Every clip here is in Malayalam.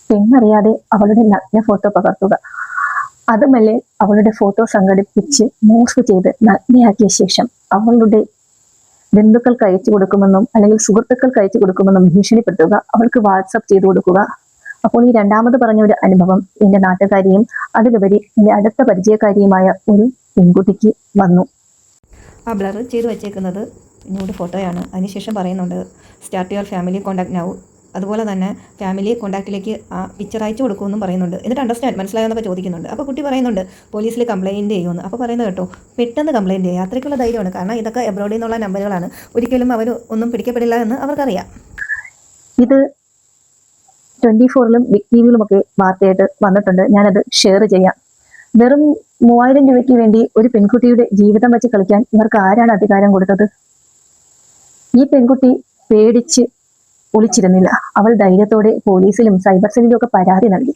പെണ്ണറിയാതെ അവളുടെ നഗ്ന ഫോട്ടോ പകർത്തുക, അതുമല്ലേ അവളുടെ ഫോട്ടോ സംഘടിപ്പിച്ച് മോർഫ് ചെയ്ത് നഗ്നയാക്കിയ ശേഷം അവളുടെ ബന്ധുക്കൾക്ക് അയച്ചു കൊടുക്കുമെന്നും അല്ലെങ്കിൽ സുഹൃത്തുക്കൾക്ക് അയച്ചു കൊടുക്കുമെന്നും ഭീഷണിപ്പെടുത്തുക, അവൾക്ക് വാട്സപ്പ് ചെയ്തു കൊടുക്കുക. അപ്പോൾ ഈ രണ്ടാമത് പറഞ്ഞ ഒരു അനുഭവം എന്റെ നാട്ടുകാരിയും അതിലുപരി എന്റെ അടുത്ത പരിചയക്കാരിയുമായ ഒരു പെൺകുട്ടിക്ക് വന്നു. ആ ബ്ലർ ചെയ്ത് വെച്ചേക്കുന്നത് ന്യൂഡ് ഫോട്ടോയാണ്. അതിനുശേഷം പറയുന്നുണ്ട് start your family contact now. അതുപോലെ തന്നെ ഫാമിലി കോൺടാക്റ്റിലേക്ക് ആ പിക്ചർ അയച്ചു കൊടുക്കുമെന്നും പറയുന്നുണ്ട്. എന്നിട്ട് അണ്ടർസ്റ്റാൻഡ് മനസ്സിലായെന്നൊക്കെ ചോദിക്കുന്നുണ്ട്. അപ്പോൾ കുട്ടി പറയുന്നുണ്ട് പോലീസിൽ കംപ്ലയിൻറ്റ് ചെയ്യുമെന്ന്. അപ്പോൾ പറയുന്നത് കേട്ടോ പെട്ടെന്ന് കംപ്ലയിൻറ്റ് ചെയ്യുക, അത്രയ്ക്കുള്ള ധൈര്യമാണ്. കാരണം ഇതൊക്കെ എബ്രോഡിൽ നിന്നുള്ള നമ്പറുകളാണ്, ഒരിക്കലും അവർ ഒന്നും പിടിക്കപ്പെടില്ല എന്ന് അവർക്കറിയാം. ഇത് 24-ലും ബിഗ് ടിവിയിലും ഒക്കെ വാർത്തയായിട്ട് വന്നിട്ടുണ്ട്. ഞാനത് ഷെയർ ചെയ്യാം. വെറും 3000 രൂപയ്ക്ക് വേണ്ടി ഒരു പെൺകുട്ടിയുടെ ജീവിതം വെച്ച് കളിക്കാൻ ഇവർക്ക് ആരാണ് അധികാരം കൊടുത്തത്? ഈ പെൺകുട്ടി പേടിച്ച് ഒളിച്ചിരുന്നില്ല. അവൾ ധൈര്യത്തോടെ പോലീസിലും സൈബർ സെല്ലിലും ഒക്കെ പരാതി നൽകി.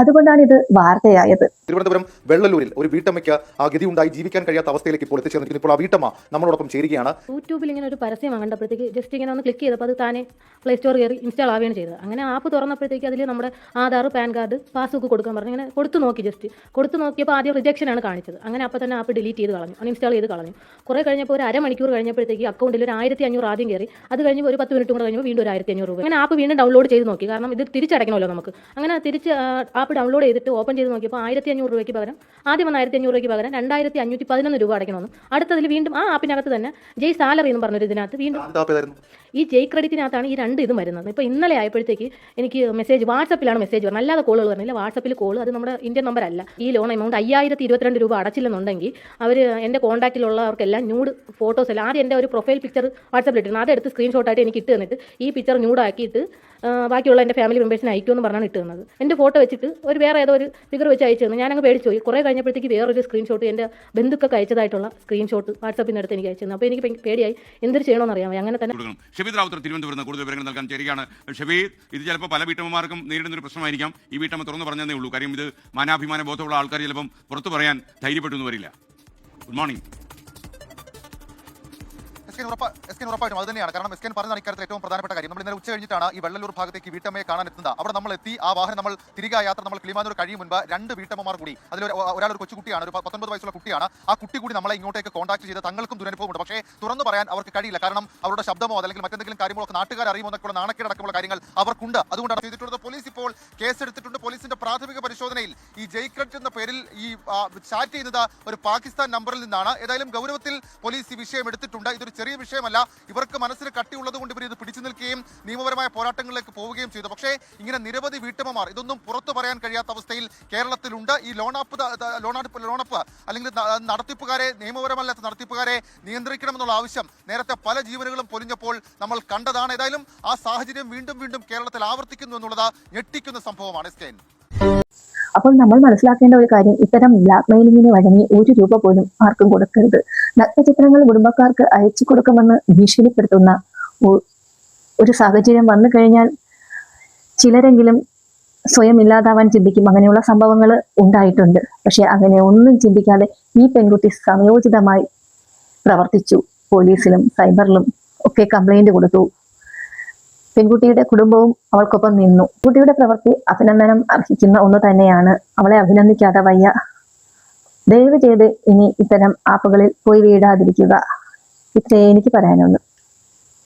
അതുകൊണ്ടാണ് ഇത് വാർത്തയായത്. തിരുവനന്തപുരം വെള്ളലൂരിൽ ഒരു വീട്ടമ്മയ്ക്ക് ആ ഗതി ഉണ്ടായി ജീവിക്കാൻ കഴിയാത്ത അവസ്ഥയിലേക്ക് ഇപ്പോൾ എത്തിച്ചേർന്നിരിക്കുന്നു. ഇപ്പോൾ ആ വീട്ടമ്മ നമ്മളോടൊപ്പം ചേരുകയാണ്. യൂട്യൂബിൽ ഇങ്ങനെ ഒരു പരസ്യം കണ്ടപ്പോഴത്തേക്ക് ജസ്റ്റ് ഇങ്ങനെ ഒന്ന് ക്ലിക്ക് ചെയ്തപ്പോൾ അത് താനെ പ്ലേ സ്റ്റോർ കയറി ഇൻസ്റ്റാൾ ആവുകയാണ് ചെയ്തത്. അങ്ങനെ ആപ്പ് തുറന്നപ്പോഴത്തേക്ക് അതിൽ നമ്മുടെ ആധാർ, പാൻ കാർഡ്, പാസ്ബുക്ക് കൊടുക്കാൻ പറഞ്ഞു. ഇങ്ങനെ കൊടുത്തു നോക്കി, ജസ്റ്റ് കൊടുത്തു നോക്കിയപ്പോൾ ആദ്യം റിജക്ഷനാണ് കാണിച്ചത്. അങ്ങനെ അപ്പോൾ തന്നെ ആപ്പ് ഡിലീറ്റ് ചെയ്ത് കളഞ്ഞു, അൺഇൻസ്റ്റാൾ ചെയ്ത് കളഞ്ഞു. കുറേ കഴിഞ്ഞപ്പോൾ ഒരു അരമണിക്കൂർ കഴിഞ്ഞപ്പോഴത്തേക്ക് അക്കൗണ്ടിൽ ഒരു 1500 ആദ്യം കയറി. അത് കഴിഞ്ഞ് ഒരു 10 മിനിറ്റ് കൂടെ കഴിഞ്ഞപ്പോൾ വീണ്ടും ഒരു 1500 രൂപ. അങ്ങനെ ആപ്പ് വീണ്ടും ഡൗൺലോഡ് ചെയ്ത് നോക്കി, കാരണം ഇത് തിരിച്ചടയ്ക്കണമല്ലോ നമുക്ക്. അങ്ങനെ തിരിച്ച് ആപ്പ് ഡൗൺലോഡ് ചെയ്തിട്ട് ഓപ്പൺ ചെയ്ത് നോക്കിയപ്പോൾ 1500 രൂപയ്ക്ക് പകരം ആദ്യം വന്ന 1500 രൂപയ്ക്ക് പകരം 2511 രൂപ അടയ്ക്കണമെന്നും അടുത്തതിൽ വീണ്ടും ആ ആപ്പിനകത്ത് തന്നെ ജയ് സാലറി എന്ന് പറഞ്ഞൊരു ഇതിനകത്ത് വീണ്ടും ഈ ജയ് ക്രെഡിറ്റിനകത്താണ് ഈ രണ്ട് ഇതും വരുന്നത്. ഇപ്പോൾ ഇന്നലെ ആയപ്പോഴത്തേക്ക് എനിക്ക് മെസ്സേജ് വാട്സപ്പിലാണ് മെസ്സേജ് പറഞ്ഞത്, അല്ലാതെ കോളുകൾ പറഞ്ഞില്ല. വാട്സപ്പിൽ കോൾ, അത് നമ്മുടെ ഇന്ത്യൻ നമ്പർ അല്ല. ഈ ലോൺ എമൗണ്ട് 5022 രൂപ അടച്ചില്ലെന്നുണ്ടെങ്കിൽ അവർ എൻ്റെ കോൺടാക്റ്റിലുള്ളവർക്കെല്ലാം ന്യൂഡ് ഫോട്ടോസ് എല്ലാം ആദ്യം എൻ്റെ ഒരു പ്രൊഫൈൽ പിക്ചർ വാട്സപ്പിൽ ഇട്ടിരുന്നു, അതെടുത്ത് സ്ക്രീൻഷോട്ടായിട്ട് എനിക്ക് ഇട്ട് തന്നിട്ട് ഈ പിക്ചർ ന്യൂഡാക്കിയിട്ട് ബാക്കിയുള്ള എൻ്റെ ഫാമിലി മെമ്പേഴ്സിനെ അയക്കുമെന്ന് പറഞ്ഞാണ് ഇട്ട് തന്നത്. എൻ്റെ ഫോട്ടോ വെച്ചിട്ട് ഒരു വേറെ ഏതോ ഒരു ഫിഗർ വെച്ച് അയച്ചു തന്നു. ഞാനങ്ങ് പേടിച്ചു പോയി. കുറേ കഴിഞ്ഞപ്പോഴത്തേക്ക് വേറൊരു സ്ക്രീൻഷോട്ട് എൻ്റെ ബന്ധുക്കൊക്കെ അയച്ചതായിട്ടുള്ള സ്ക്രീൻഷോട്ട് വാട്സപ്പിൽ നിന്ന് എടുത്ത് എനിക്ക് അയച്ചു തന്നു. അപ്പോൾ എനിക്ക് പേടിയായി, എന്തൊരു ചെയ്യണമെന്ന് അറിയാമോ. അങ്ങനെ തന്നെ ഷബീദ് റാവുത്തർ തിരുവനന്തപുരത്ത് കൂടുതൽ വിവരങ്ങൾ നൽകാൻ ചേരുകയാണ്. ഷബീദ്, ഇത് ചിലപ്പോൾ പല വീട്ടമ്മമാർക്കും നേരിടുന്നൊരു പ്രശ്നമായിരിക്കാം. ഈ വീട്ടമ്മ തുറന്നു പറഞ്ഞതേ ഉള്ളൂ. കാര്യം ഇത് മാനാഭിമാന ബോധമുള്ള ആൾക്കാർ ചിലപ്പം പുറത്തു പറയാൻ ധൈര്യപ്പെട്ടു എന്ന് വരില്ല. Good morning. ഉറപ്പായിട്ടും അത് തന്നെയാണ്. കാരണം എസ്കേൻ പറഞ്ഞ ഇക്കാര്യത്തിൽ ഏറ്റവും പ്രധാനപ്പെട്ട കാര്യം, നമ്മൾ ഇന്നലെ ഉച്ച കഴിഞ്ഞിട്ടാണ് ഈ വെള്ളലൂർ ഭാഗത്തേക്ക് വീട്ടമ്മയെ കാണാൻ എത്തുന്നത്. അവിടെ നമ്മൾ എത്തി, ആ വാഹനം നമ്മൾ തിരികെ യാത്ര നമ്മൾ കിളിമാനൂർ കഴിയും മുൻപ് 2 വീട്ടമ്മമാർ കൂടി, അതിൽ ഒരാൾ ഒരു കൊച്ചുകുട്ടിയാണ്, ഒരു 19 വയസ്സുള്ള കുട്ടിയാണ്. ആ കുട്ടി കൂടി നമ്മളെ ഇങ്ങോട്ടേക്ക് കോൺടാക്ട് ചെയ്ത് തങ്ങൾക്കും ദുരനുഭവമുണ്ട്. പക്ഷേ തുറന്നു പറയാൻ അവർക്ക് കഴിയില്ല. കാരണം അവരുടെ ശബ്ദമോ അല്ലെങ്കിൽ മറ്റെന്തെങ്കിലും കാര്യങ്ങളൊക്കെ നാട്ടുകാർ അറിയുമോ എന്നൊക്കെയുള്ള നാണക്കേടക്കമുള്ള കാര്യങ്ങൾ അവർക്കുണ്ട്. അതുകൊണ്ടാണ് ചെയ്തിട്ടുള്ളത്. പോലീസ് ഇപ്പോൾ കേസെടുത്തിട്ടുണ്ട്. പോലീസിന്റെ പ്രാഥമിക പരിശോധനയിൽ ഈ ജയ് ക്രെഡിറ്റ് എന്ന പേരിൽ ഈ ചാറ്റ് ചെയ്യുന്നത് ഒരു പാകിസ്ഥാൻ നമ്പറിൽ നിന്നാണ്. ഏതായാലും ഗൗരവത്തിൽ പോലീസ് ഈ വിഷയം എടുത്തിട്ടുണ്ട്. ഇതൊരു ചെറിയ വിഷയമല്ല. ഇവർക്ക് മനസ്സിന് കട്ടിയുള്ളത് കൊണ്ട് ഇവർ ഇത് പിടിച്ചു നിൽക്കുകയും നിയമപരമായ പോരാട്ടങ്ങളിലേക്ക് പോവുകയും ചെയ്തു. പക്ഷേ ഇങ്ങനെ നിരവധി വീട്ടമ്മമാർ ഇതൊന്നും പുറത്തു പറയാൻ കഴിയാത്ത അവസ്ഥയിൽ കേരളത്തിലുണ്ട്. ഈ ലോണപ്പ് അല്ലെങ്കിൽ നടത്തിപ്പുകാരെ, നിയമപരമല്ലാത്ത നടത്തിപ്പുകാരെ നിയന്ത്രിക്കണമെന്നുള്ള ആവശ്യം നേരത്തെ പല ജീവനുകളും പൊലിഞ്ഞപ്പോൾ നമ്മൾ കണ്ടതാണ്. ഏതായാലും ആ സാഹചര്യം വീണ്ടും വീണ്ടും കേരളത്തിൽ ആവർത്തിക്കുന്നു എന്നുള്ളത് ഞെട്ടിക്കുന്ന സംഭവമാണ്. സ്കെയിൻ, അപ്പോൾ നമ്മൾ മനസ്സിലാക്കേണ്ട ഒരു കാര്യം, ഇത്തരം ബ്ലാക്ക് മെയിലിങ്ങിന് വഴങ്ങി 1 രൂപ പോലും ആർക്കും കൊടുക്കരുത്. നഗ്നചിത്രങ്ങൾ കുടുംബക്കാർക്ക് അയച്ചു കൊടുക്കുമെന്ന് ഭീഷണിപ്പെടുത്തുന്ന ഒരു സാഹചര്യം വന്നു കഴിഞ്ഞാൽ ചിലരെങ്കിലും സ്വയം ഇല്ലാതാവാൻ ചിന്തിക്കും. അങ്ങനെയുള്ള സംഭവങ്ങൾ ഉണ്ടായിട്ടുണ്ട്. പക്ഷെ അങ്ങനെ ഒന്നും ചിന്തിക്കാതെ ഈ പെൺകുട്ടി സമയോചിതമായി പ്രവർത്തിച്ചു. പോലീസിലും സൈബറിലും ഒക്കെ കംപ്ലൈന്റ് കൊടുത്തു. പെൺകുട്ടിയുടെ കുടുംബവും അവൾക്കൊപ്പം നിന്നു. കുട്ടിയുടെ പ്രവൃത്തി അഭിനന്ദനം അർഹിക്കുന്ന ഒന്ന് തന്നെയാണ്. അവളെ അഭിനന്ദിക്കാതെ വയ്യ. ദയവ് ചെയ്ത് ഇനി ഇത്തരം ആപ്പുകളിൽ പോയി വീഴാതിരിക്കുക. ഇത്രയേ എനിക്ക് പറയാനുള്ളൂ.